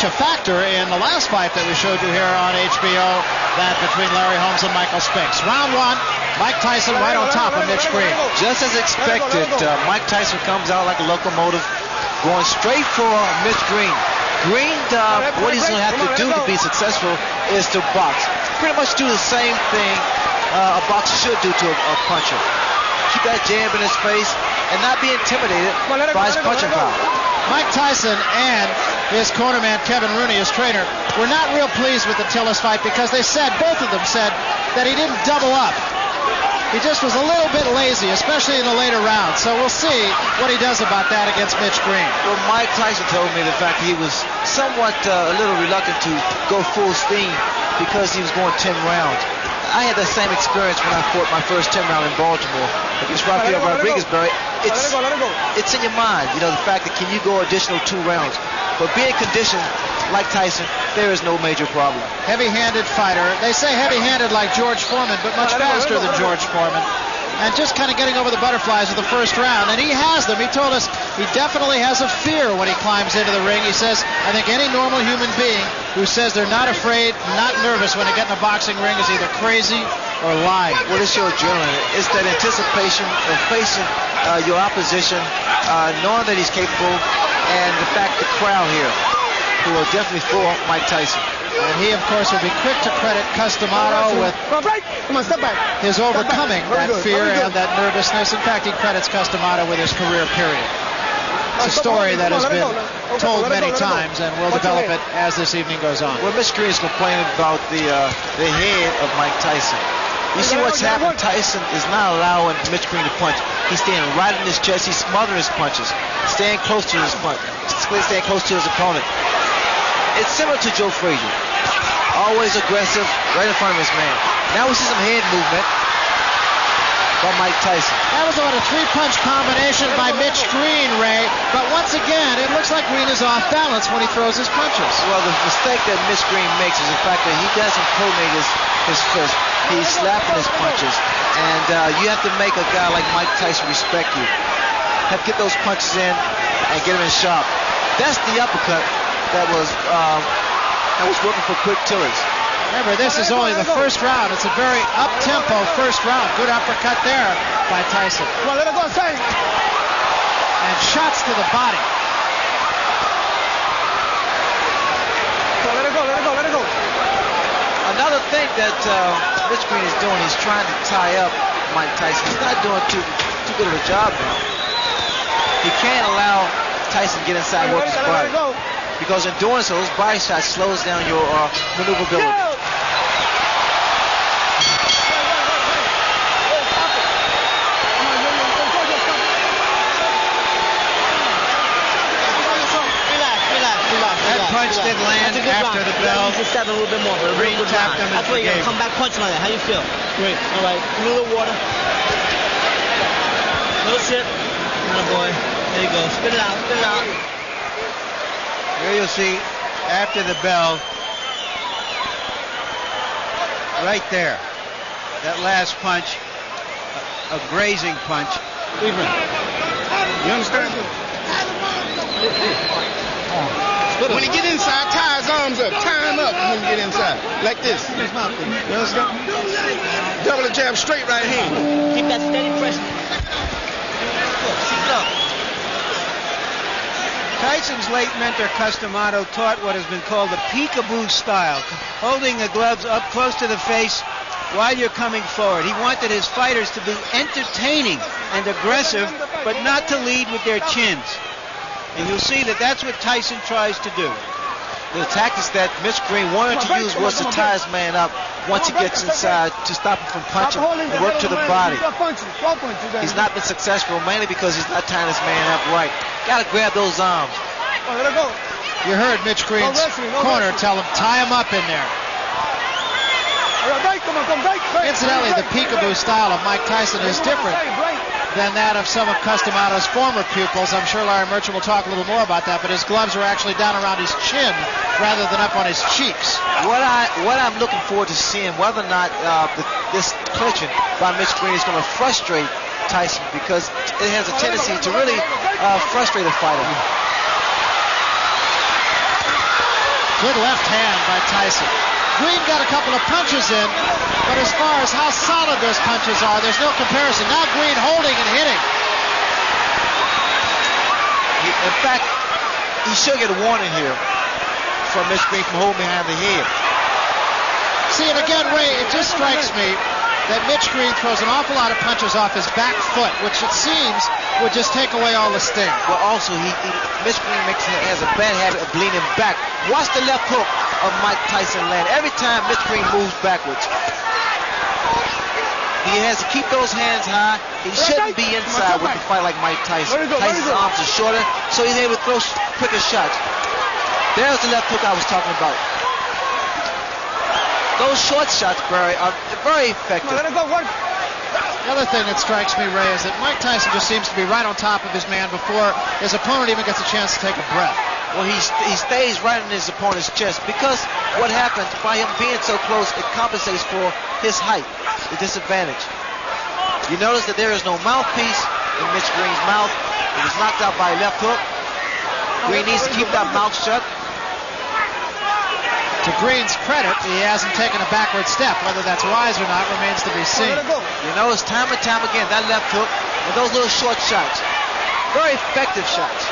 A factor in the last fight that we showed you here on HBO, that between Larry Holmes and Michael Spinks. Round one, Mike Tyson right on top of Mitch Green. Just as expected, Mike Tyson comes out like a locomotive, going straight for Mitch Green. Green, what he's going to have to do to be successful is to box. Pretty much do the same thing a boxer should do to a puncher. Keep that jab in his face and not be intimidated by his punching power. Mike Tyson and his cornerman Kevin Rooney, his trainer, were not real pleased with the Tillis fight because they said, both of them said, that he didn't double up. He just was a little bit lazy, especially in the later rounds. So we'll see what he does about that against Mitch Green. Well, Mike Tyson told me the fact that he was somewhat a little reluctant to go full steam because he was going 10 rounds. I had that same experience when I fought my first 10 round in Baltimore against Rafael Rodriguez. It's in your mind, you know, the fact that can you go additional 2 rounds. But being conditioned like Tyson, there is no major problem. Heavy-handed fighter. They say heavy-handed like George Foreman, but much faster than George Foreman. And just kind of getting over the butterflies of the first round. And he has them. He told us he definitely has a fear when he climbs into the ring. He says, I think any normal human being who says they're not afraid, not nervous when they get in a boxing ring is either crazy or lying. Well, it's your adrenaline. It's that anticipation of facing your opposition, knowing that he's capable, and the fact the crowd here who are definitely for Mike Tyson. And he, of course, will be quick to credit Customato with his overcoming that fear and that nervousness. In fact, he credits Customato with his career period. It's a story that has been told many times, and we'll develop it as this evening goes on. Well, Mitch Green is complaining about the head of Mike Tyson. You see what's happened? Tyson is not allowing Mitch Green to punch. He's staying right in his chest. He's smothering his punches, staying close to his punch, staying close to his opponent. It's similar to Joe Frazier. Always aggressive, right in front of his man. Now we see some head movement by Mike Tyson. That was about a 3-punch combination by Mitch Green, Ray. But once again, it looks like Green is off balance when he throws his punches. Well, the mistake that Mitch Green makes is the fact that he doesn't coordinate his fist. He's slapping his punches. And you have to make a guy like Mike Tyson respect you. Have to get those punches in and get him in sharp. That's the uppercut that was working for quick Tillis. Remember, this is only the first round. It's a very up-tempo first round. Good uppercut there by Tyson. Come on, let it go, say. And shots to the body. Come on, let it go, let it go, let it go. Another thing that Mitch Green is doing, he's trying to tie up Mike Tyson. He's not doing too good of a job now. He can't allow Tyson to get inside and work his body. Because in doing so, those body shots slows down your maneuverability. That punch did land after the bell. You just step a little bit more. Green tapped him and forgave him. Come back punching like that. How you feel? Great. All right. A little water. No sip. Oh boy. There you go. Spit it out. Spit it out. Here you'll see, after the bell, right there, that last punch, a grazing punch. You understand? When he get inside, tie his arms up. Tie him up when he get inside. Like this. You understand? Double the jab, straight right hand. Keep that steady pressure. Seize up. Tyson's late mentor, Customato, taught what has been called the peekaboo style, holding the gloves up close to the face while you're coming forward. He wanted his fighters to be entertaining and aggressive, but not to lead with their chins. And you'll see that that's what Tyson tries to do. The tactics that Mitch Green wanted to use was to tie his man up once he gets inside to stop him from punching and work to the body. He's not been successful, mainly because he's not tying his man up right. Got to grab those arms. You heard Mitch Green's corner tell him, tie him up in there. Incidentally, the peekaboo style of Mike Tyson is different than that of some of Customato's former pupils. I'm sure Larry Merchant will talk a little more about that, but his gloves are actually down around his chin rather than up on his cheeks. What I'm looking forward to seeing whether or not this clinching by Mitch Green is going to frustrate Tyson, because it has a tendency to really frustrate a fighter. Good left hand by Tyson. Green got a couple of punches in, but as far as how solid those punches are, there's no comparison. Now Green holding and hitting. In fact, he should get a warning here from Mitch Green from holding behind the head. See, and again, Ray, it just strikes me that Mitch Green throws an awful lot of punches off his back foot, which it seems would just take away all the sting. Well, also, Mitch Green has a bad habit of leaning back. Watch the left hook of Mike Tyson land. Every time Mitch Green moves backwards, he has to keep those hands high. He shouldn't be inside with a fight like Mike Tyson. Tyson's arms are shorter, so he's able to throw quicker shots. There's the left hook I was talking about. Those short shots, Barry, are very effective. The other thing that strikes me, Ray, is that Mike Tyson just seems to be right on top of his man before his opponent even gets a chance to take a breath. Well, he stays right in his opponent's chest because what happens by him being so close, it compensates for his height, the disadvantage. You notice that there is no mouthpiece in Mitch Green's mouth. He was knocked out by a left hook. Green needs to keep that mouth shut. To Green's credit, he hasn't taken a backward step. Whether that's wise or not remains to be seen. You notice time and time again that left hook and those little short shots. Very effective shots.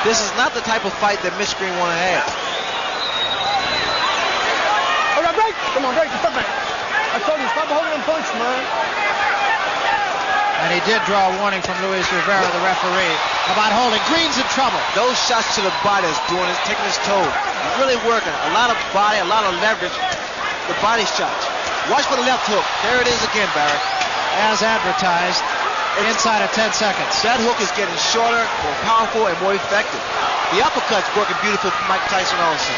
This is not the type of fight that Mitch Green want to have. All right, break. Come on, break. Stop back. I told you, stop holding them punch, man. And he did draw a warning from Luis Rivera, the referee, about holding. Green's in trouble. Those shots to the body is taking his toll. He's really working. A lot of body, a lot of leverage. The body shots. Watch for the left hook. There it is again, Barry. As advertised, inside of 10 seconds. That hook is getting shorter, more powerful, and more effective. The uppercut's working beautiful for Mike Tyson also.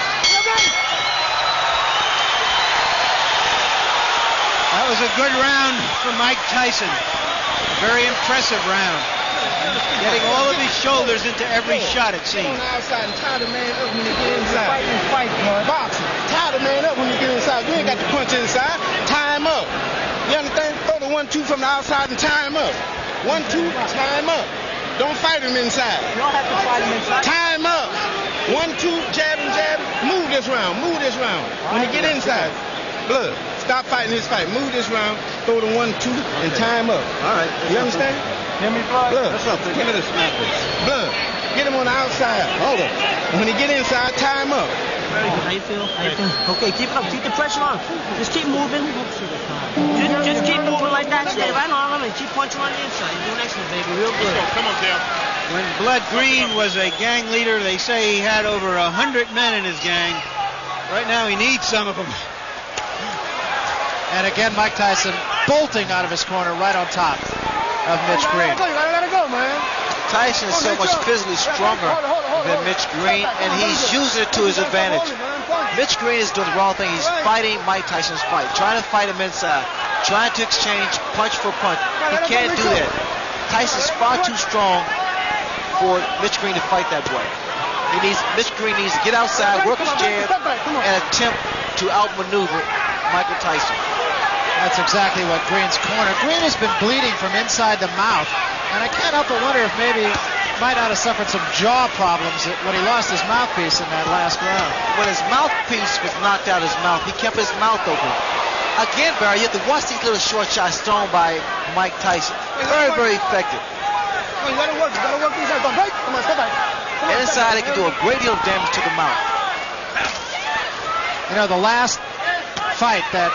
That was a good round for Mike Tyson. Very impressive round. Getting all of his shoulders into every shot, it seems. Get on the outside and tie the man up when you get inside. Fight, boxing. Tie the man up when you get inside. You ain't got to punch inside. Tie him up. You understand? Throw the 1-2 from the outside and tie him up. 1-2, tie him up. Don't fight him inside. You don't have to fight him inside. Tie him up. 1-2, jab and jab. Move this round. Move this round. When you get inside. Blood. Stop fighting his fight. Move this round. Throw the 1-2 and tie him up. All right. You understand? Hear me, Floyd? Blood. What's up? Give me the snap. Blood. Get him on the outside. Hold up. When he get inside, tie him up. How you feel? How you feel? Okay, keep it up. Keep the pressure on. Just keep moving. Just keep moving like that. Stay right on him and keep punching on the inside. You're doing excellent, baby. Real good. Come on, Dale. When Blood Green was a gang leader, they say he had over 100 men in his gang. Right now, he needs some of them. And again, Mike Tyson bolting out of his corner right on top of Mitch Green. Let it go, man. Tyson is so much physically stronger than Mitch Green, and he's using it to his advantage. Mitch Green is doing the wrong thing. He's fighting Mike Tyson's fight, trying to fight him inside, trying to exchange punch for punch. He can't do that. Tyson's far too strong for Mitch Green to fight that way. Mitch Green needs to get outside, work his jab, and attempt to outmaneuver Michael Tyson. That's exactly what Green's corner. Green has been bleeding from inside the mouth, and I can't help but wonder if maybe he might not have suffered some jaw problems when he lost his mouthpiece in that last round. When his mouthpiece was knocked out of his mouth, he kept his mouth open. Again, Barry, you have to watch these little short shots thrown by Mike Tyson. Very, very effective. You gotta work inside. Come on, step back. Inside, it can do a great deal of damage to the mouth. You know, the last fight that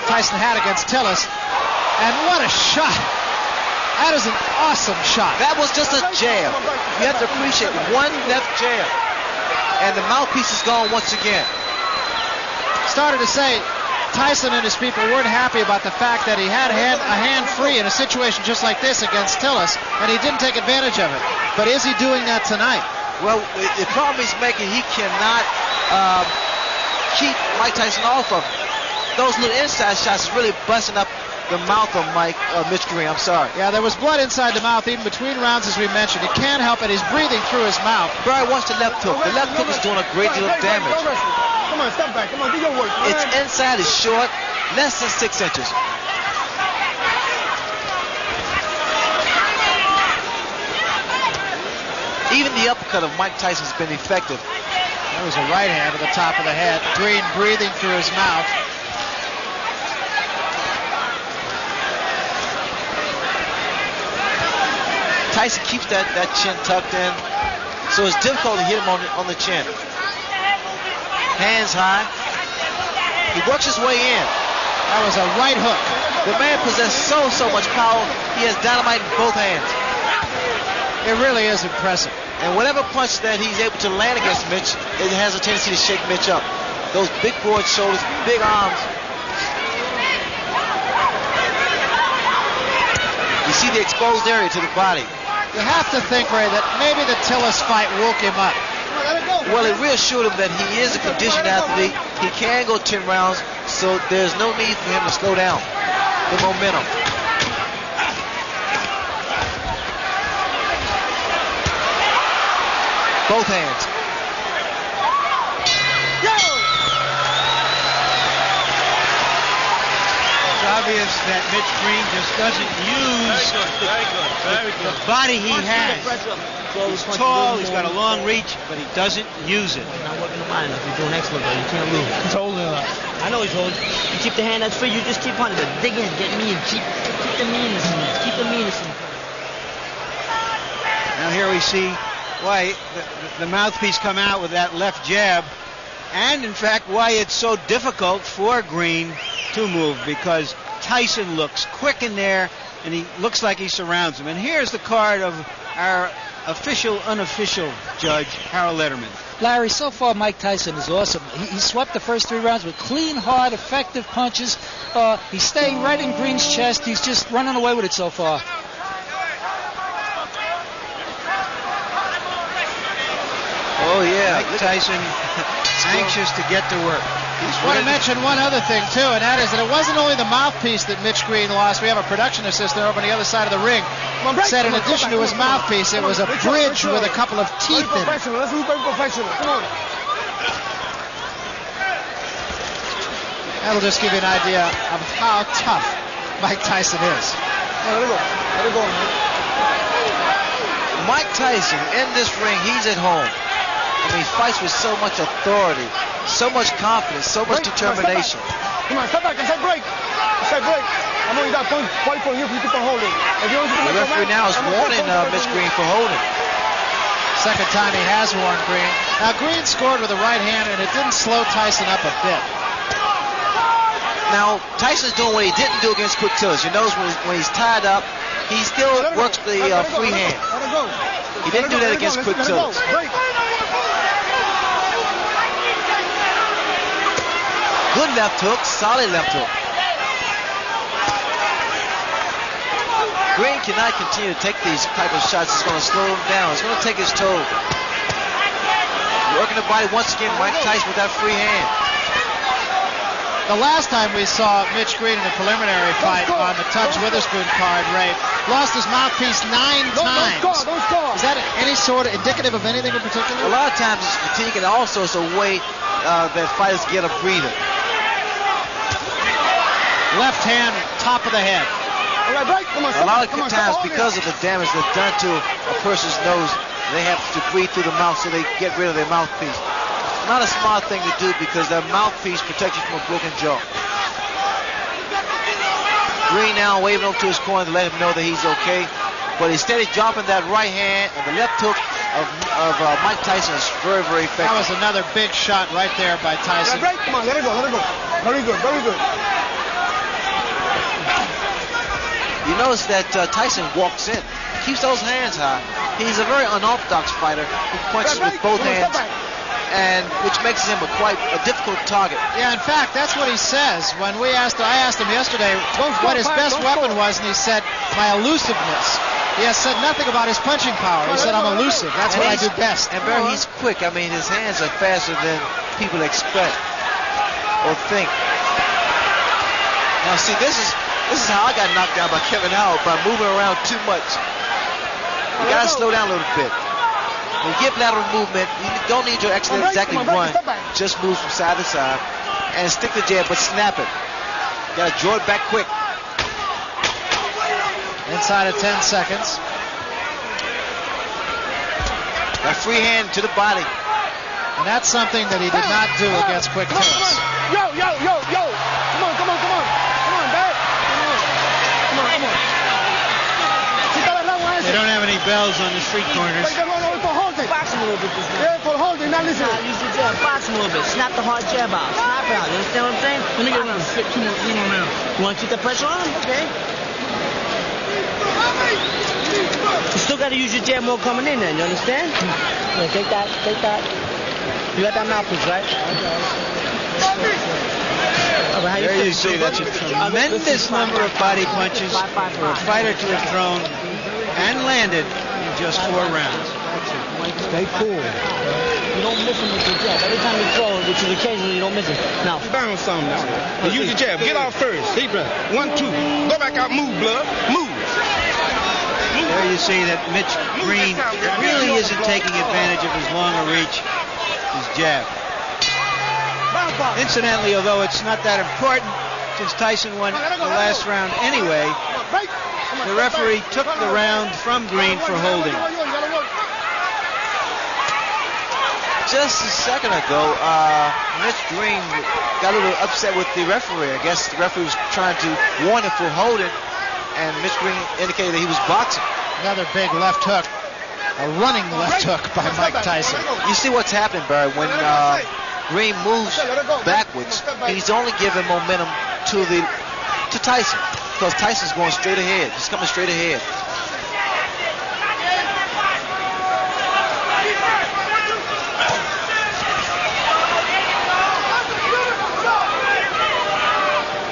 Tyson had against Tillis, and what a shot. That is an awesome shot. That was just a jab. You have to appreciate one left jab, and the mouthpiece is gone once again. Started to say Tyson and his people weren't happy about the fact that he had a hand free in a situation just like this against Tillis, and he didn't take advantage of it. But is he doing that tonight? Well, the problem he's making, he cannot keep Mike Tyson off of him. Those little inside shots is really busting up the mouth of Mitch Green. I'm sorry. Yeah, there was blood inside the mouth even between rounds, as we mentioned. He can't help it. He's breathing through his mouth. Barry wants the left hook. The left hook is doing a great deal of damage. Come on, step back. Come on, do your work. Its inside is short, less than 6 inches. Even the uppercut of Mike Tyson has been effective. That was a right hand to the top of the head. Green breathing through his mouth. Tyson keeps that chin tucked in, so it's difficult to hit him on the chin. Hands high. He works his way in. That was a right hook. The man possesses so much power. He has dynamite in both hands. It really is impressive. And whatever punch that he's able to land against Mitch, it has a tendency to shake Mitch up. Those big broad shoulders, big arms. You see the exposed area to the body. You have to think, Ray, that maybe the Tillis fight woke him up. Well, it reassured him that he is a conditioned athlete. He can go 10 rounds, so there's no need for him to slow down the momentum. Both hands. It's obvious that Mitch Green just doesn't use the body he has. He's tall, he's got a long reach, but he doesn't use it. Not working the mind. You're doing excellent, bro. You can't lose. He's holding it up. I know he's holding. You keep the hand that's free, you just keep hunting. But dig in, get mean. Keep the meanness in there. Keep the meanness in there. Now here we see why the mouthpiece come out with that left jab, and in fact why it's so difficult for Green to move, because Tyson looks quick in there and he looks like he surrounds him. And here's the card of our official, unofficial judge, Harold Letterman. Larry, so far Mike Tyson is awesome. He swept the first 3 rounds with clean, hard, effective punches. He's staying right in Green's chest. He's just running away with it so far. Oh, yeah. Mike Tyson anxious to get to work. I want to mention one other thing, too, and that is that it wasn't only the mouthpiece that Mitch Green lost. We have a production assistant over on the other side of the ring. Said in addition to his mouthpiece, it was a bridge with a couple of teeth in it. Let's be professional. Come on. That'll just give you an idea of how tough Mike Tyson is. Let it go. Mike Tyson, in this ring, he's at home. I mean, he fights with so much authority, so much confidence, so much determination. Come on, step back and say break. Say break. I'm only that point for you if you keep on holding. The referee now is warning Mitch Green for holding. Second time he has warned Green. Now, Green scored with a right hand, and it didn't slow Tyson up a bit. Now, Tyson's doing what he didn't do against Quick Tillis. You notice when he's tied up, he still works the free hand. He didn't do that against Quick Tillis. Good left hook, solid left hook. Green cannot continue to take these type of shots. It's going to slow him down. It's going to take his toll. Working the body once again, Mike Tyson with that free hand. The last time we saw Mitch Green in a preliminary fight on the Tubbs Witherspoon card, Ray, lost his mouthpiece 9 times. Don't score. Is that any sort of indicative of anything in particular? A lot of times it's fatigue, and also it's a way that fighters get a breather. Left hand, top of the head. A lot of times, because of the damage that's done to a person's nose, they have to breathe through the mouth so they get rid of their mouthpiece. Not a smart thing to do, because that mouthpiece protects you from a broken jaw. Green now waving over to his corner to let him know that he's okay. But instead of dropping that right hand, and the left hook of Mike Tyson is very, very effective. That was another big shot right there by Tyson. Come on, let it go. Very good. You notice that Tyson walks in, keeps those hands high. He's a very unorthodox fighter who punches with both hands, and which makes him a difficult target. Yeah, in fact, that's what he says. When I asked him yesterday what his best weapon was, and he said, my elusiveness. He has said nothing about his punching power. He said, I'm elusive. That's what I do best. And he's quick. I mean, his hands are faster than people expect or think. Now, see, this is how I got knocked down by Kevin Howard, by moving around too much. You got to slow down a little bit. When you get lateral movement, you don't need to actually exactly run. Just move from side to side and stick the jab, but snap it. You got to draw it back quick. Inside of 10 seconds. That free hand to the body. And that's something that he did not do against Quick Tillis. Yo. Come on, back. Come on. They don't have any bells on the street corners. Box him a little bit this time. Use your jab. Box him a little bit. Snap the hard jab out. Snap it out. You understand what I'm saying? Let me get around. Two more rounds. You want to keep the pressure on him? Okay. You still got to use your jab more coming in then. You understand? Yeah, take that. You got that mouthpiece, right? There you see, that's a tremendous number of body punches for a fighter to have thrown and landed in just 4 rounds. Stay cool. You don't miss him with your jab. Every time you throw, which is occasionally, you don't miss him. Now, bounce some now. Use your jab. Get off first. Deep breath. 1, 2. Go back out. Move, blood. Move. There you see that Mitch Green really isn't taking advantage of his longer reach, his jab. Incidentally, although it's not that important, since Tyson won the last round anyway, the referee took the round from Green for holding. Just a second ago, Mitch Green got a little upset with the referee. I guess the referee was trying to warn him for holding, and Mitch Green indicated that he was boxing. Another big left hook. A running left hook by Mike Tyson. You see what's happening, Barry, when Green moves backwards, he's only giving momentum to Tyson, because Tyson's going straight ahead. He's coming straight ahead.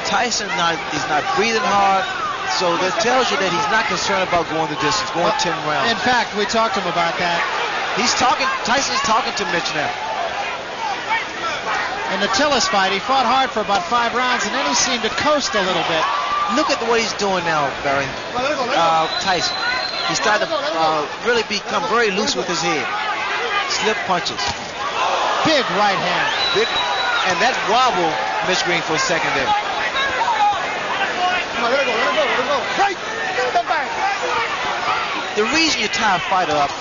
Tyson is not breathing hard, so that tells you that he's not concerned about going the distance, going 10 rounds. In fact, we talked to him about that. Tyson's talking to Mitch now. In the Tillis fight, he fought hard for about 5 rounds, and then he seemed to coast a little bit. Look at what he's doing now, Barry. Tyson. He's starting to really become very loose with his head. Slip punches. Big right hand. And that wobbled Mitch Green for a second there. Let it go. Right. Step back. The reason you tie a fighter up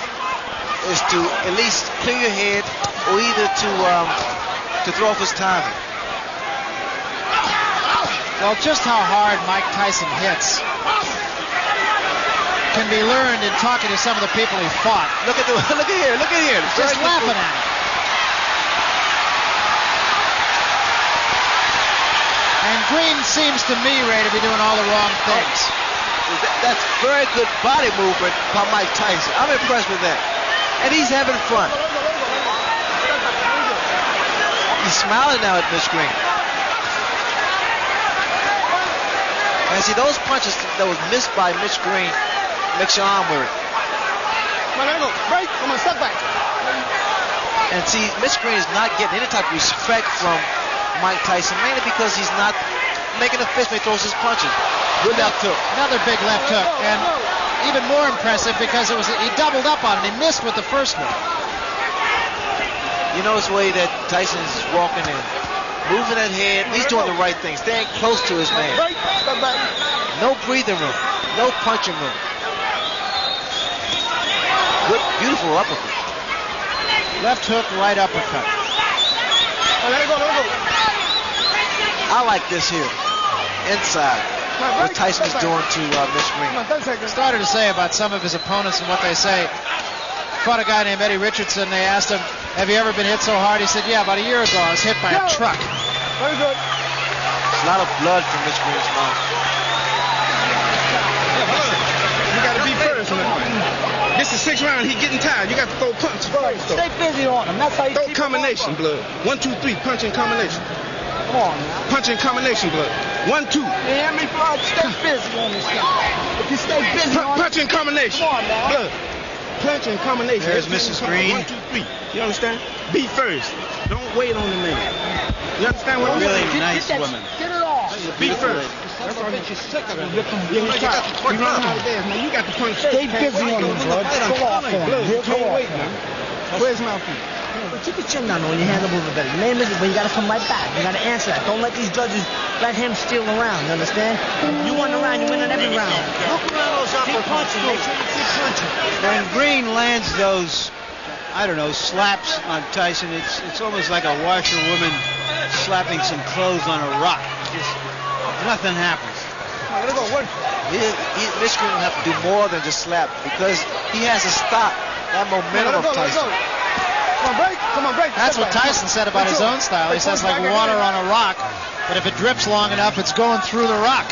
is to at least clear your head, or either to throw off his timing. Well, just how hard Mike Tyson hits can be learned in talking to some of the people he fought. Look at here. Just laughing at him. And Green seems to me, Ray, to be doing all the wrong things. That's very good body movement by Mike Tyson. I'm impressed with that. And he's having fun. He's smiling now at Mitch Green. And see, those punches that was missed by Mitch Green makes your arm weary. Break. I'm gonna step back. And see, Mitch Green is not getting any type of respect from Mike Tyson, mainly because he's not making a fist when he throws his punches. Good left hook. Another big left hook. And even more impressive because he doubled up on it. He missed with the first one. You notice the way that Tyson is walking in, moving that head. He's doing the right thing, staying close to his man. No breathing room, no punching room. Good, beautiful uppercut. Left hook, right uppercut. Let it go. I like this here, inside, what Tyson's doing to Mitch Green. Started to say about some of his opponents and what they say. Fought a guy named Eddie Richardson. They asked him, have you ever been hit so hard? He said, yeah, about a year ago I was hit by a truck. Very good. There's a lot of blood from Mitch Green's mouth. You got to be first. This is 6th round. He's getting tired. You got to throw punches. Stay busy on him. That's how you throw combination, blood. 1, 2, 3. Punch in combination. Come on now. Punch in combination, blood. 1, 2. You hear me, blood? Stay busy on this guy. If you stay busy on punch in combination. Come on now. Blood. Punch in combination. There's Mrs. Green. 1, 2, 3. You understand? Be first. Don't wait on the man. You understand what I'm saying? Really nice woman. Get it off. Be first. That's all you sick of it. You run out of gas, man. You got to punch. Stay busy on him, blood. Go off on him. You can't wait, man. Where's mouthpiece? Keep your chin down on your hand a little bit better. You may miss it, but you got to come right back. You got to answer that. Don't let these judges let him steal the round. You understand? You won the round, you win in every round. Look around those uppercuts. Keep punching. Make sure you keep punching. When Green lands those I don't know, slaps on Tyson. It's almost like a washerwoman slapping some clothes on a rock. Just nothing happens. Mitch Green will have to do more than just slap because he has to stop that momentum of Tyson. Come on, break. That's what Tyson said about his own style. He says like water on a rock, but if it drips long enough, it's going through the rock.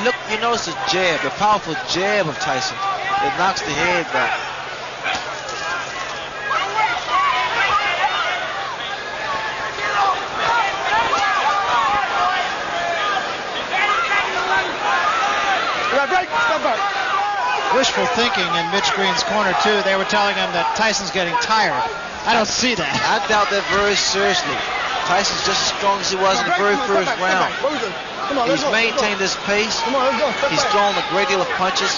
Look, you notice the jab, the powerful jab of Tyson. It knocks the head back. Wishful thinking in Mitch Green's corner, too. They were telling him that Tyson's getting tired. I don't see that. I doubt that very seriously. Tyson's just as strong as he was in the very first round. He's maintained this pace. He's thrown a great deal of punches,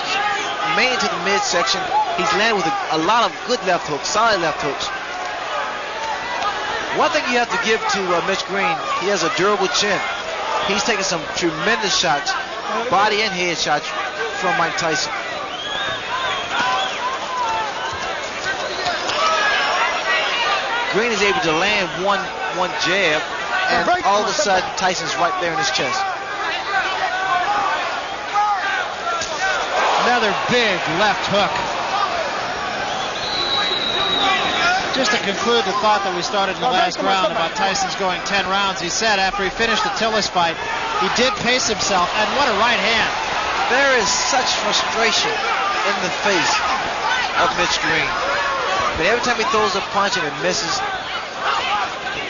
mainly to the midsection. He's landed with a lot of good left hooks, solid left hooks. One thing you have to give to Mitch Green, he has a durable chin. He's taken some tremendous shots, body and head shots from Mike Tyson. Green is able to land one jab, and all of a sudden Tyson's right there in his chest. Another big left hook. Just to conclude the thought that we started in the last round about Tyson's going 10 rounds, he said after he finished the Tillis fight, he did pace himself, and what a right hand. There is such frustration in the face of Mitch Green. But every time he throws a punch and it misses,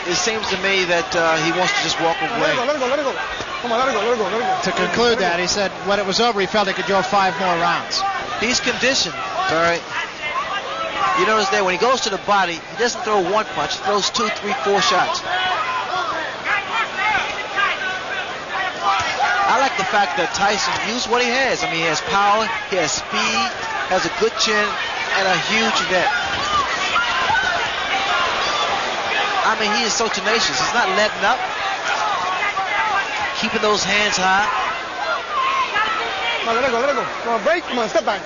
it seems to me that he wants to just walk away. To conclude that, he said when it was over, he felt he could go 5 more rounds. He's conditioned, all right? You notice that when he goes to the body, he doesn't throw one punch, he throws 2, 3, 4 shots. I like the fact that Tyson used what he has. I mean, he has power, he has speed, has a good chin, and a huge neck. I mean, he is so tenacious. He's not letting up. Keeping those hands high. Come on, let it go. Come on, break. Come on, step back.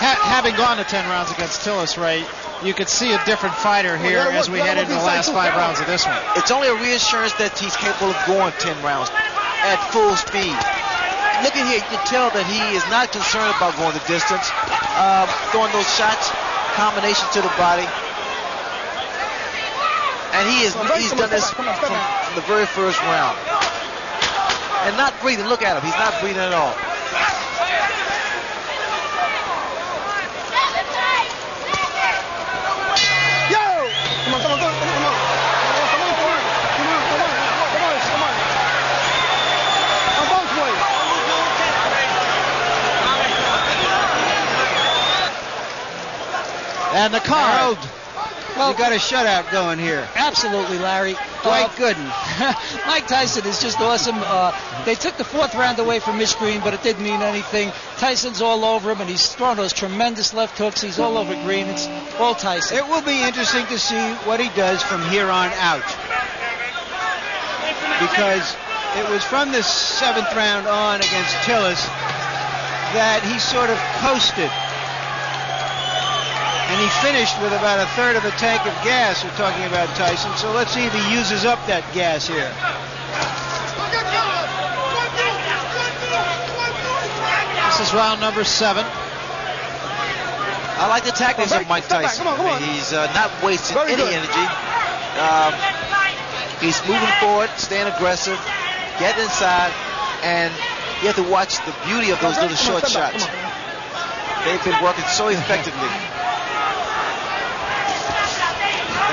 Having gone to 10 rounds against Tillis, Ray, you could see a different fighter here as we head into the last 5 rounds of this one. It's only a reassurance that he's capable of going 10 rounds at full speed. Look at here, you can tell that he is not concerned about going the distance, throwing those shots, combination to the body. And he's done this from the very first round. And not breathing, look at him, he's not breathing at all. And the card. Well, you got a shutout going here. Absolutely, Larry. Dwight Gooden. Mike Tyson is just awesome. They took the 4th round away from Mitch Green, but it didn't mean anything. Tyson's all over him, and he's throwing those tremendous left hooks. He's all over Green. It's all Tyson. It will be interesting to see what he does from here on out. Because it was from the 7th round on against Tillis that he sort of coasted. And he finished with about 1/3 of a tank of gas. We're talking about Tyson. So let's see if he uses up that gas here. This is round number 7. I like the tactics of Mike Tyson. He's not wasting any energy. He's moving forward, staying aggressive, getting inside, and you have to watch the beauty of those little short shots. They've been working so effectively.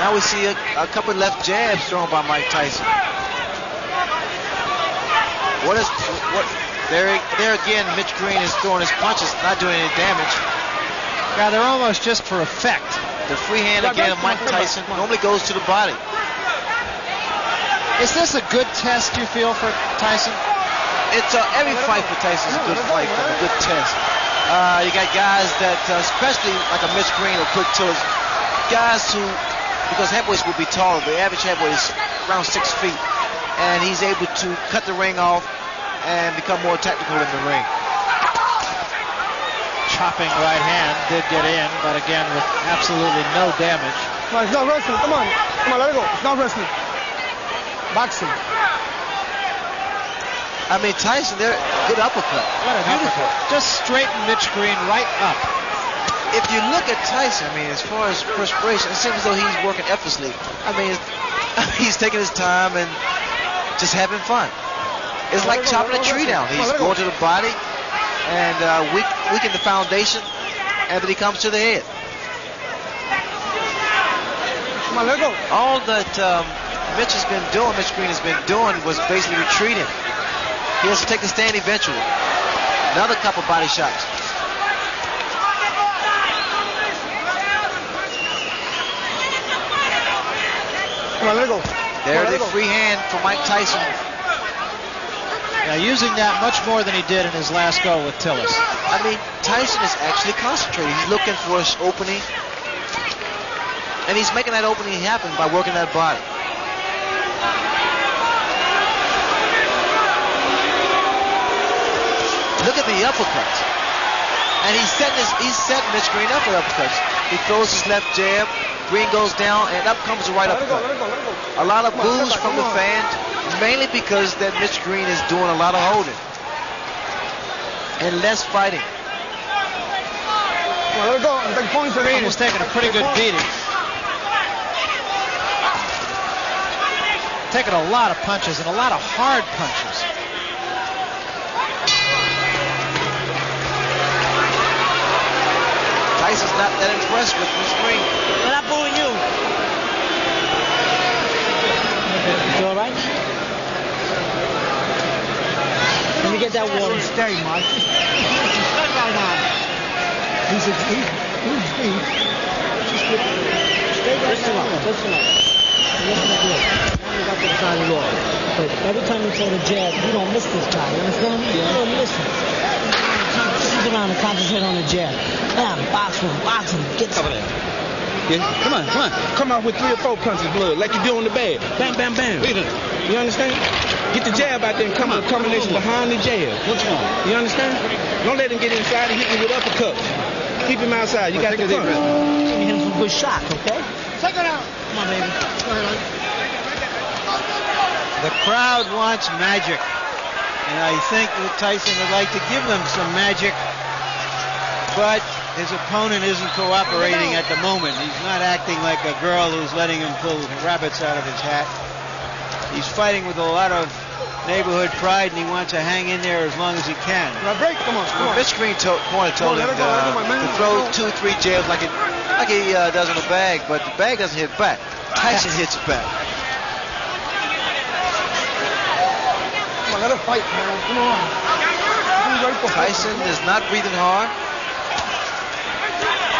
Now we see a couple of left jabs thrown by Mike Tyson. There again, Mitch Green is throwing his punches, not doing any damage. Yeah, they're almost just for effect. The free hand again of Mike Tyson normally goes to the body. Is this a good test, you feel, for Tyson? It's every fight for Tyson is a good fight, a good test. You got guys that, especially like a Mitch Green or Quick Tillis, guys who, because heavyweights will be taller, the average heavyweight is around 6 feet, and he's able to cut the ring off and become more technical in the ring. chopping right hand did get in, but again with absolutely no damage. Come on, it's not wrestling. Come on. Come on, let it go. It's not wrestling. Boxing. I mean, Tyson, they're good uppercut. What an uppercut. Just straighten Mitch Green right up. If you look at Tyson, I mean, as far as perspiration, it seems as though he's working effortlessly. I mean, he's taking his time and just having fun. It's like chopping a tree down. He's going to the body and weaken the foundation, and then he comes to the head. Come on, let go. All that Mitch Green has been doing was basically retreating. He has to take the stand eventually. Another couple body shots. Come on, let go. There's the free hand for Mike Tyson. Now using that much more than he did in his last go with Tillis. I mean, Tyson is actually concentrating. He's looking for his opening. And he's making that opening happen by working that body. Look at the uppercuts. And he's setting Mitch Green up for uppercuts. He throws his left jab, Green goes down, and up comes the right uppercut. A lot of boos from the fans, mainly because that Mitch Green is doing a lot of holding and less fighting. Green is taking a pretty good beating. Taking a lot of punches and a lot of hard punches. Tyson's not that impressed with Mitch Green. We're not booing you. You all right? Let me get that water. Stay, Mike. Good right now. He's stay Listen up. Listen up. Listen up good. Now you got to the side of the law. But every time you throw the jab, you don't miss this guy. You understand? You don't miss him. Sit around and concentrate on the jab. Bam, box him, get some. Yeah, come on. Come out with 3 or 4 punches of blood, like you do on the bag. Bam, bam, bam. You understand? Get the jab out there and come with a combination behind the jab. What's wrong? You understand? Don't let him get inside and hit you with uppercuts. Keep him outside. You got to come. Let me hit him some good shots, okay? Check it out. Come on, baby. Go ahead. The crowd wants magic. And I think that Tyson would like to give them some magic, but his opponent isn't cooperating at the moment. He's not acting like a girl who's letting him pull rabbits out of his hat. He's fighting with a lot of neighborhood pride, and he wants to hang in there as long as he can. Break, come on. Mitch Green told him to throw 2 or 3 jabs like he does in the bag, but the bag doesn't hit back. Tyson hits back. Let us fight, man. Come on. Tyson is not breathing hard.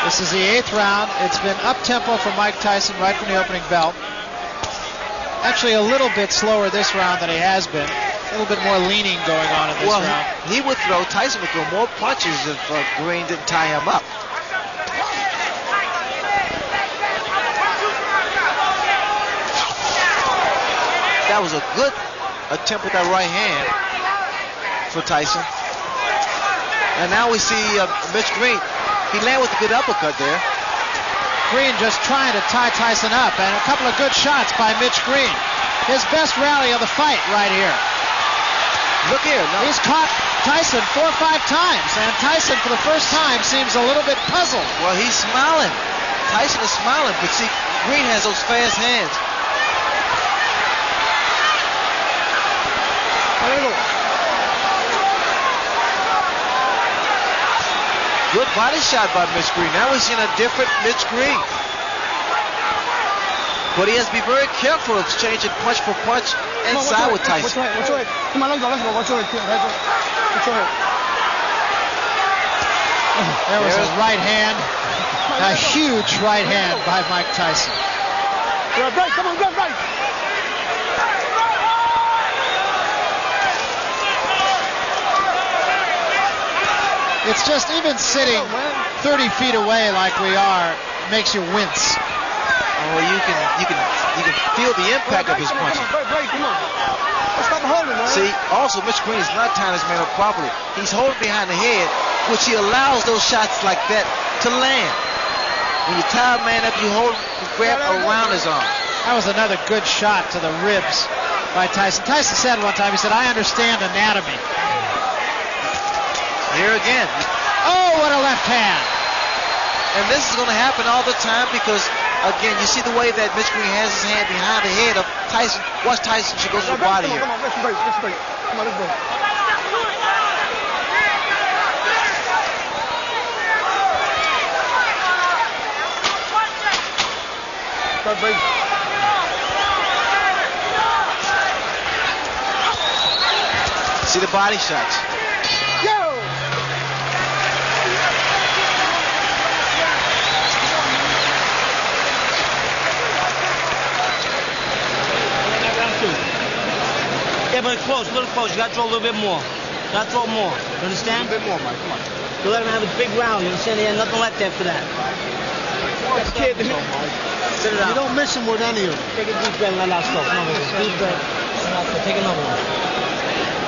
This is the 8th round. It's been up-tempo for Mike Tyson right from the opening bell. Actually, a little bit slower this round than he has been. A little bit more leaning going on in this round. Tyson would throw more punches if Green didn't tie him up. That was a good attempt with that right hand for Tyson. And now we see Mitch Green. He landed with a good uppercut there. Green just trying to tie Tyson up, and a couple of good shots by Mitch Green. His best rally of the fight right here. Look here. No. He's caught Tyson 4 or 5 times, and Tyson for the first time seems a little bit puzzled. Well, he's smiling. Tyson is smiling, but see, Green has those fast hands. Good body shot by Mitch Green. Now we're seeing a different Mitch Green. But he has to be very careful of changing punch for punch inside with Tyson. Watch your head. Come on, let's go. Watch your head. Watch your head. There was a right hand. A huge right hand by Mike Tyson. Break. Come on, go, break. It's just even sitting 30 feet away like we are makes you wince. Oh, you can feel the impact of his punches. Come on. Stop holding, man. See, also Mitch Green is not tying his man up properly. He's holding behind the head, which he allows those shots like that to land. When you tie a man up, you hold, grab around his arm. That was another good shot to the ribs by Tyson. Tyson said one time, he said, I understand anatomy. Here again. Oh, what a left hand. And this is going to happen all the time because, again, you see the way that Mitch Green has his hand behind the head of Tyson. Watch Tyson, she goes to the body here. Come on, let's break. Come on, let's go. Start break. See the body shots. Yo! Yeah, but close, a little close. You gotta throw a little bit more. You gotta throw more. You understand? A little bit more, Mike. Come on. You let him have a big round. You understand? He had nothing left after that. Kid, Sit it out. you don't miss him with any of them. Take a deep breath and let out slow. Come on, baby. Deep breath. Take another one.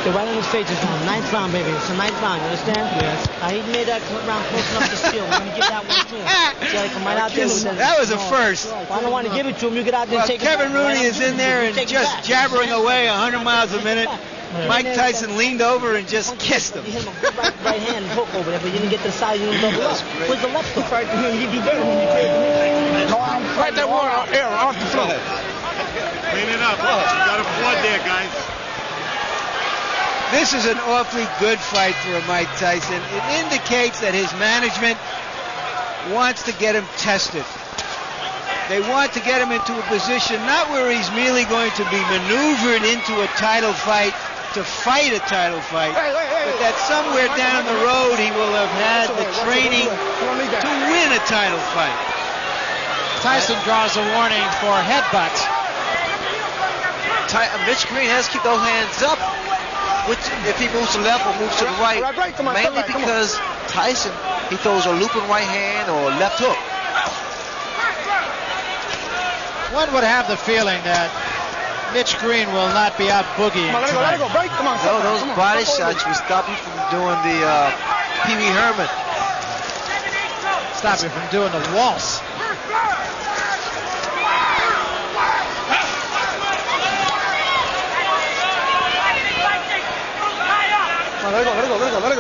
Okay, right on his face this round. Ninth round, baby. It's the ninth round. You understand? Yes. He made that round close enough to steal. We're gonna give that one to him. See how he come right out there with That was a first. I don't want to give it to him. You get out there and take it. Kevin Rooney is in there and just jabbering away 100 miles a minute. Mike Tyson leaned over and just kissed him. You hit him a good right hand hook over there, but you didn't get the side. You didn't double up. Where's the left hook? Right here. You do better when you play. Right that water air off the floor. Clean it up. You got a flood there, guys. This is an awfully good fight for Mike Tyson. It indicates that his management wants to get him tested. They want to get him into a position not where he's merely going to be maneuvered into a title fight to fight a title fight, but that somewhere down the road he will have had the training to win a title fight. Tyson draws a warning for headbutts. Mitch Green has to keep those hands up. Which, if he moves to the left or moves to the right, mainly because Tyson, he throws a looping right hand or a left hook. One would have the feeling that Mitch Green will not be out boogieing tonight. No, those body shots will stop you from doing the Pee Wee Herman. Stop you from doing the waltz. Let it go. Very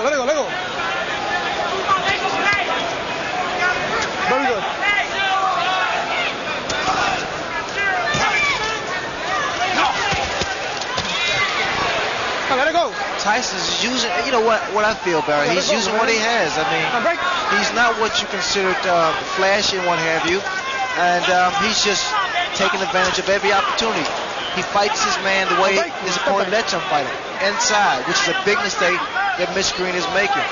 good. Let it go. Tyson's using, you know what I feel, Barry, he's using what he has. I mean, he's not what you considered flashy and what have you, and he's just taking advantage of every opportunity. He fights his man the way his opponent lets him fight him, inside, which is a big mistake that Mitch Green is making.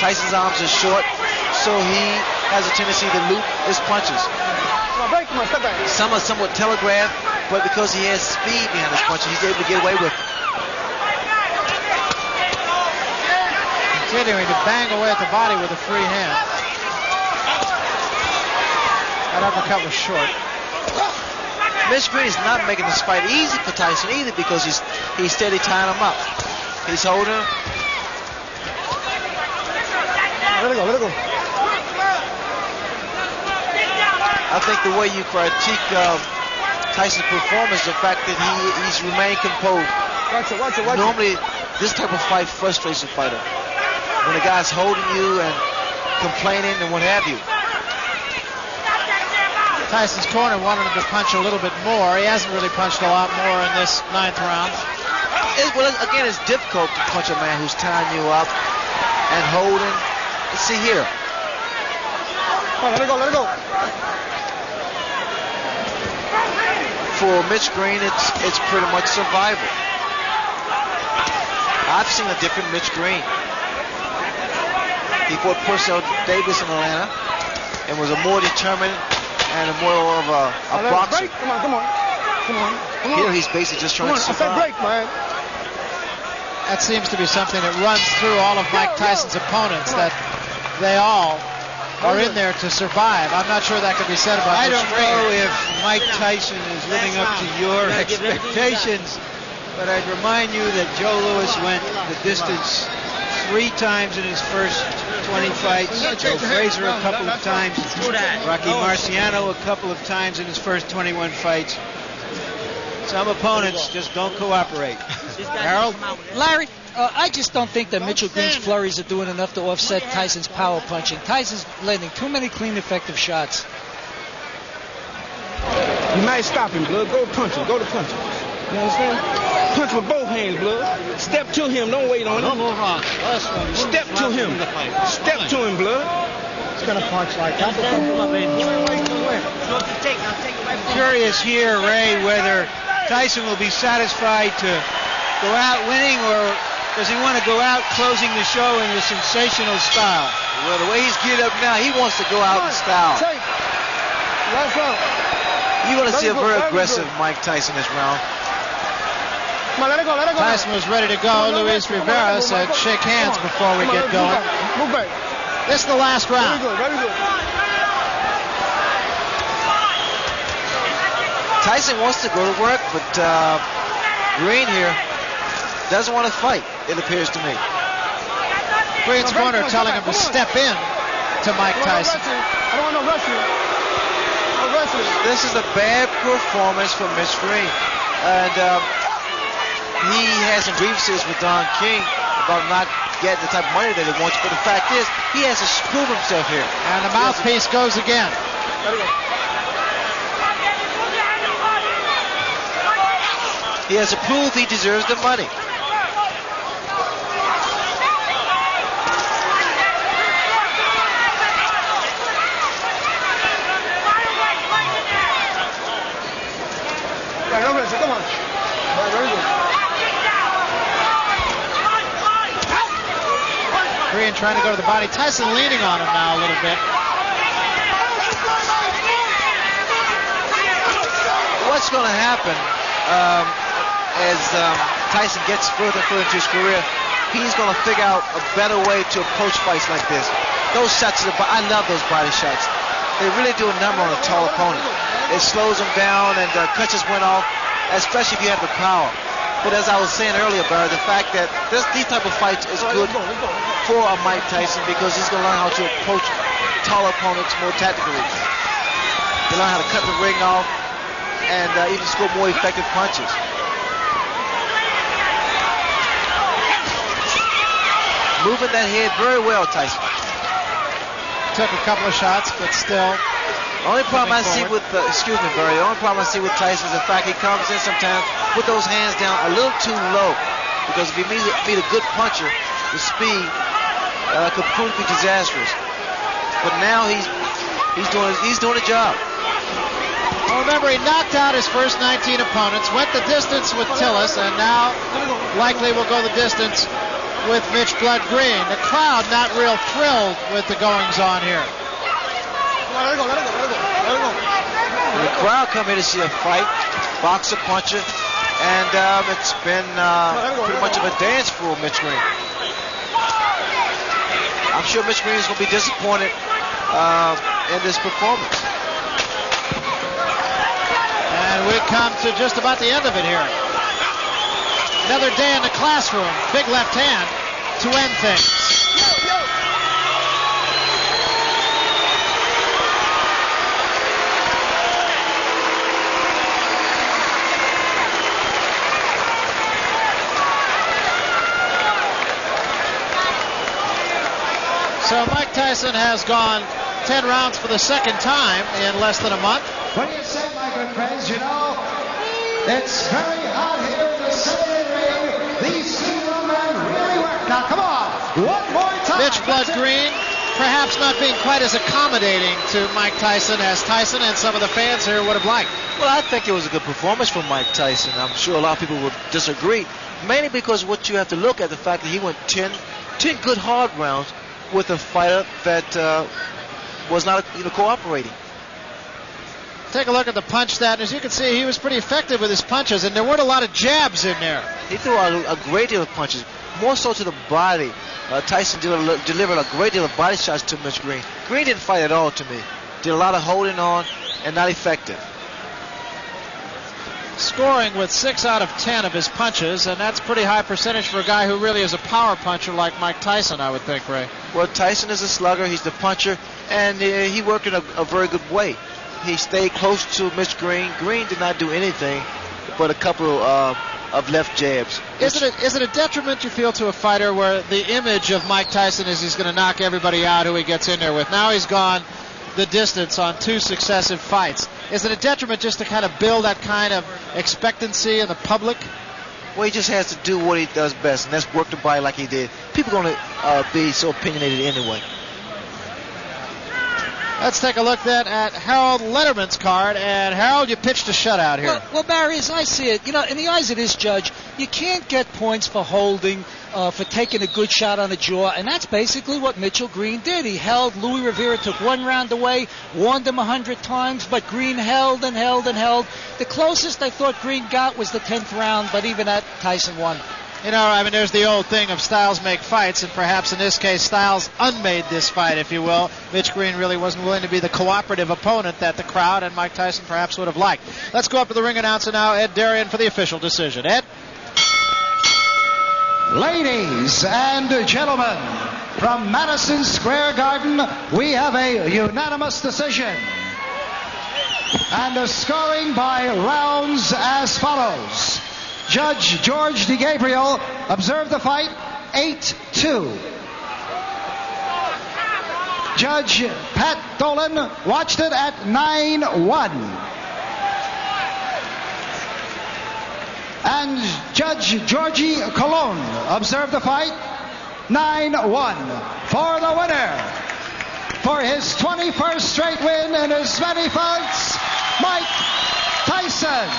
Tyson's arms are short, so he has a tendency to loop his punches. Some are somewhat telegraphed, but because he has speed behind his punches, he's able to get away with it. Continuing to bang away at the body with a free hand. That uppercut was short. Mitch Green is not making this fight easy for Tyson either because he's steady tying him up. He's holding him. Let it go. I think the way you critique Tyson's performance, the fact that he's remained composed. Watch it. Normally, this type of fight frustrates a fighter. When the guy's holding you and complaining and what have you. Tyson's corner wanted him to punch a little bit more. He hasn't really punched a lot more in this ninth round. Well, again, it's difficult to punch a man who's tying you up and holding. Let's see here. Let it go. For Mitch Green, it's pretty much survival. I've seen a different Mitch Green. He fought Purcell Davis in Atlanta and was a more determined and more of a boxer. Come on. Here he's basically just trying to survive. Break, man. That seems to be something that runs through all of Mike Tyson's opponents, that they all are in there to survive. I'm not sure that could be said about I Mitch don't Green. know if Mike Tyson is living up to your expectations, but I'd remind you that Joe Louis went the distance 3 times in his first 20 fights. Joe Frazier a couple of times. Rocky Marciano a couple of times in his first 21 fights. Some opponents just don't cooperate. Harold? Larry, I just don't think that Mitchell Green's flurries are doing enough to offset Tyson's power punching. Tyson's landing too many clean, effective shots. You might stop him, blood. Go punch him. Go to punch him. You understand? Punch with both hands, blood. Step to him. Don't wait on him. Step to him. Step to him, blood. He's going to punch like that. Curious here, Ray, whether Tyson will be satisfied to go out winning, or does he want to go out closing the show in a sensational style? Well, the way he's geared up now, he wants to go out in style. You're going to see a very aggressive Mike Tyson this round. Come on, let it go, let it go. Tyson was ready to go. Luis Rivera said shake hands before we get going. Move back. This is the last round. Very good, very good. Tyson wants to go to work, but Green here doesn't want to fight, it appears to me. Green's corner telling him to step in to Mike Tyson. I don't want no wrestling. No wrestling. This is a bad performance from Mitch Green. And he has some grievances with Don King about not getting the type of money that he wants. But the fact is, he has to prove himself here. And the mouthpiece goes again. He has to prove he deserves the money. Come on. Very good. Green trying to go to the body. Tyson leaning on him now a little bit. What's going to happen as Tyson gets further and further into his career, he's going to figure out a better way to approach fights like this. Those shots to the body, I love those body shots. They really do a number on a tall opponent. It slows him down and cuts his wind off, especially if you have the power. But as I was saying earlier, Barry, the fact that these type of fights is good for a Mike Tyson because he's going to learn how to approach tall opponents more tactically. He'll learn how to cut the ring off and even score more effective punches. Moving that head very well, Tyson. Took a couple of shots, but still. The only problem I see with, excuse me, Barry, the only problem I see with Tyson is the fact he comes in sometimes with those hands down a little too low. Because if he meet a good puncher, the speed could prove to be disastrous. But now he's doing a job. Well, remember, he knocked out his first 19 opponents, went the distance with Tillis, and now likely will go the distance with Mitch Blood Green. The crowd not real thrilled with the goings-on here. Let it go, let it go, let it go, let it go. The crowd come here to see a fight, boxer, puncher, and it's been pretty much of a dance for Mitch Green. I'm sure Mitch Green is going to be disappointed in this performance. And we come to just about the end of it here. Another day in the classroom. Big left hand to end things. So Mike Tyson has gone 10 rounds for the second time in less than a month. What do you say, my good friends? You know, it's very hot here in the center ring. These two men really work. Now, come on, one more time. Mitch Blood Green, perhaps not being quite as accommodating to Mike Tyson as Tyson and some of the fans here would have liked. Well, I think it was a good performance from Mike Tyson. I'm sure a lot of people would disagree, mainly because what you have to look at the fact that he went 10 good hard rounds with a fighter that was not cooperating. Take a look at the punch stat. As you can see, he was pretty effective with his punches, and there weren't a lot of jabs in there. He threw out a great deal of punches, more so to the body. Tyson delivered a great deal of body shots to Mitch Green. Green didn't fight at all to me. Did a lot of holding on and not effective. scoring with 6 out of 10 of his punches, and that's pretty high percentage for a guy who really is a power puncher like Mike Tyson, I would think, Ray. Well, Tyson is a slugger. He's the puncher, and he worked in a very good way. He stayed close to Mr. Green. Green did not do anything but a couple of left jabs. Is it a detriment, you feel, to a fighter where the image of Mike Tyson is he's going to knock everybody out who he gets in there with? Now he's gone the distance on 2 successive fights. Is it a detriment just to kind of build that kind of expectancy in the public? Well, he just has to do what he does best, and that's work the body like he did. People are going to be so opinionated anyway. Let's take a look then at Harold Letterman's card. And Harold, you pitched a shutout here. Well, Barry, as I see it, in the eyes of this judge, you can't get points for holding, for taking a good shot on the jaw, and that's basically what Mitchell Green did. He held. Louis Rivera took 1 round away, warned him 100 times, but Green held and held and held. The closest I thought Green got was the 10th round, but even that, Tyson won. There's the old thing of styles make fights, and perhaps in this case, Styles unmade this fight, if you will. Mitch Green really wasn't willing to be the cooperative opponent that the crowd and Mike Tyson perhaps would have liked. Let's go up to the ring announcer now, Ed Darien, for the official decision. Ed? Ladies and gentlemen, from Madison Square Garden, we have a unanimous decision. And the scoring by rounds as follows. Judge George DeGabriel observed the fight 8-2. Judge Pat Dolan watched it at 9-1. And Judge Georgie Colon observed the fight 9-1 for the winner. For his 21st straight win in as many fights, Mike Tyson.